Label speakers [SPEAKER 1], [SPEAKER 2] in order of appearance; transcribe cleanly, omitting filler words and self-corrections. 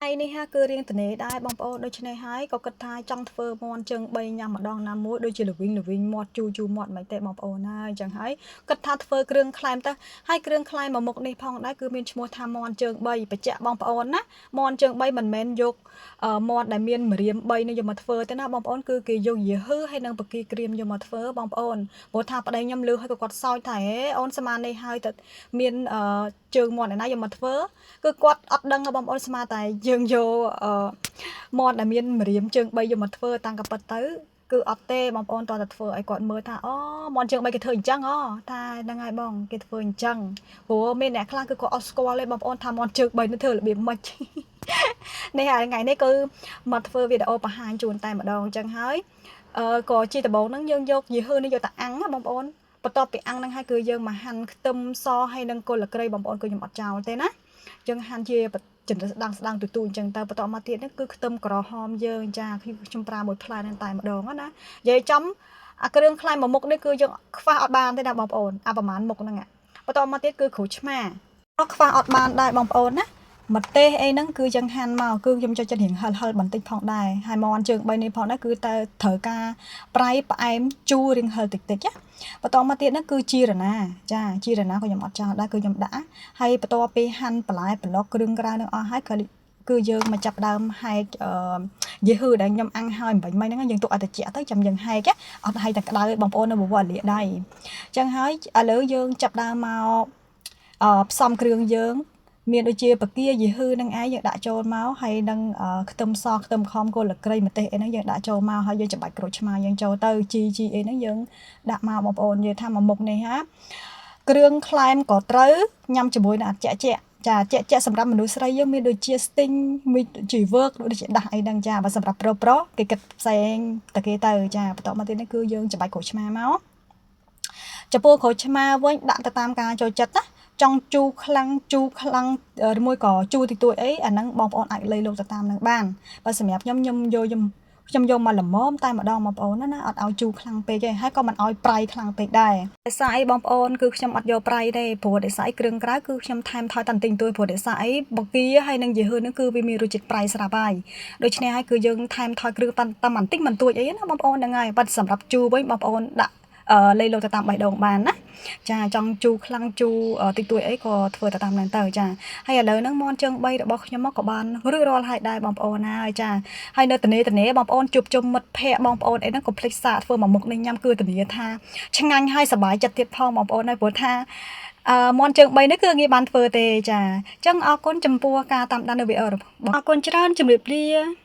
[SPEAKER 1] Aiនេះហាគឺរៀងតនេដែរបងប្អូនដូចនេះហើយក៏គិតថាចង់ធ្វើមន់ជើង3ញ៉ាំម្ដងណាមួយដូចជាល្វីងមាត់ជូមាត់មិនទេបងប្អូនហើយអញ្ចឹងហើយគិតថាធ្វើគ្រឿងក្លែមទៅហើយគ្រឿងក្លែមមកមុខនេះផងដែរគឺមានឈ្មោះថាមន់ជើង3បញ្ជាក់បងប្អូនណាមន់ជើង3មិនមែនយកមាត់ដែលមានម្រាម3នេះយកមកធ្វើទេណាបងប្អូនគឺគេយកយឺហឺហើយនឹងបកាក្រៀមយកមកធ្វើបងប្អូនព្រោះថាប្តីខ្ញុំលឺហើយក៏គាត់សោចថាហេអូនស្មាននេះហើយតែមានជើងមាត់ឯណាយកមកធ្វើគឺគាត់អត់ដឹងបងប្អូនស្មានតែយើងយកមាត់ដែលមានម្រាមជើង3យកមកធ្វើតាំងកប៉ិតទៅគឺអត់ទេបងប្អូនតើធ្វើឲ្យគាត់មើលថាអូមាត់ជើង3គេធ្វើអញ្ចឹងអូថាហ្នឹងហើយបងគេធ្វើអញ្ចឹងព្រោះមានអ្នកខ្លះគឺគាត់អត់ស្គាល់ទេបងប្អូនថាមាត់ជើង3នេះធ្វើរបៀបម៉េចនេះហើយថ្ងៃនេះគឺមកធ្វើវីដេអូបង្ហាញជូនតែម្ដងអញ្ចឹងហើយក៏ជាដំបូងហ្នឹងយើងយកយីហឺនេះយកតែអាំងណាបងប្អូនបន្ទាប់ពីអាំងហ្នឹងហើយគឺយើងមកហាន់ខ្ទឹមសហើយនឹងគល់ក្រៃបងប្អូនគឺខ្ញុំអត់ចោលទេណាយើងហាន់ជាចិនស្ដាងទូអញ្ចឹងទៅបន្តមកទៀតនេះគឺខ្ទឹមក្រហមយើងចាខ្ញុំប្រើមួយផ្លែហ្នឹងតែម្ដងណានិយាយចំអាគ្រឿងខ្លែងមួយមុខនេះគឺយើងខ្វះអត់បានទេណាបងប្អូនអាប្រហែលមុខហ្នឹងបន្តមកទៀតគឺក្រូចឆ្មាខ្វះអត់បានដែរបងប្អូនណាម្ទេសអីហ្នឹងគឺយើងហាន់មកគឺខ្ញុំចូលចិត្តរៀងហិលបន្តិចផងដែរហើយមន់ជើង3នេះផងដែរគឺតែត្រូវការប្រៃផ្អែមជូររៀងហិលតិចណាបន្តមកទៀតហ្នឹងគឺជីរណាចាជីរណាក៏ខ្ញុំអត់ចោលដែរគឺខ្ញុំដាក់ហើយបន្តពីហាន់បន្លែប្លុកគ្រឿងក្រៅនឹងអស់ហើយគឺយើងមកចាប់ដើមហែកយីហឺដែលខ្ញុំអាំងហើយមិញហ្នឹងយើងទុកឲ្យត្រជាក់ទៅចាំយើងហែកអត់ហែកតែក្តៅបងប្អូននៅបវរលាដៃអញ្ចឹងហើយឥឡូវយើងចាប់ដើមមកផ្សំគ្រឿងយើងមានដូចជាបកាយីហឺនឹងឯងយើងដាក់ចូលមកហើយនឹងខ្ទឹមសខ្ទឹមខំគល់ក្រៃម្ទេសអីហ្នឹងយើងដាក់ចូលមកហើយយើងច្របាច់ក្រូចឆ្មាយើងចូលទៅជីអីហ្នឹងយើងដាក់មកបងប្អូននិយាយថាមកមុខនេះហាគ្រឿងក្លែមក៏ត្រូវញ៉ាំជាមួយនឹងចាក់ចាក់សម្រាប់មនុស្សស្រីយើងមានដូចជា sting មានជា work ដូចជាដាស់អីហ្នឹងចាបើសម្រាប់ប្រុសគេគិតផ្សេងតែគេទៅចាបន្តមកទៀតនេះគឺយើងច្របាច់ក្រូចឆ្មាមកចំពោះក្រូចឆ្មាវិញដាក់ទៅតាមការចូលចិត្តណាចង់ជូរខ្លាំងឬមួយក៏ជូរតិចតួចអីអាហ្នឹងបងប្អូនអាចលៃលោកទៅតាមនឹងបានបើសម្រាប់ខ្ញុំយកមកល្មមតែម្ដងបងប្អូនណាអត់ឲ្យជូរខ្លាំងពេកទេហើយក៏មិនឲ្យប្រៃខ្លាំងពេកដែរដោយសារអីបងប្អូនគឺខ្ញុំអត់យកប្រៃទេព្រោះដោយសារគ្រឿងក្រៅគឺខ្ញុំថែមថយតាន់ទិញទួយព្រោះដោយសារអីបកាហើយនឹងយីហឺនឹងគឺវាមានរសជាតិប្រៃស្រាប់ហើយដូច្នេះហើយគឺយើងថែមថយគ្រឿងតាន់បន្តិចមិនទួចអីណាបងប្អូនហ្នឹងហើយបាត់សម្រាប់ជូរវិញបងប្អូនដាក់លៃលោកទៅតាមបេះដូងបានណាចាចង់ជូរខ្លាំងជូរតិចតួចអីក៏ធ្វើទៅតាមហ្នឹងទៅចាហើយឥឡូវហ្នឹងមន់ជើង3របស់ខ្ញុំមកក៏បានរួចរាល់ហើយដែរបងប្អូនហើយចាហើយនៅតនេបងប្អូនជួបជុំមិត្តភ័ក្តិបងប្អូនអីហ្នឹងកុំភ្លេចសាកធ្វើមកមុខនេះញ៉ាំគឺធានាថាឆ្ងាញ់ហើយសប្បាយចិត្តទៀតផងបងប្អូនហើយព្រោះថាមន់ជើង3នេះគឺងាយបានធ្វើទេចាអញ្ចឹងអរគុណចំពោះការតាមដាននៅវីដេអូរបស់អរគុណច្រើនជម្រាបលា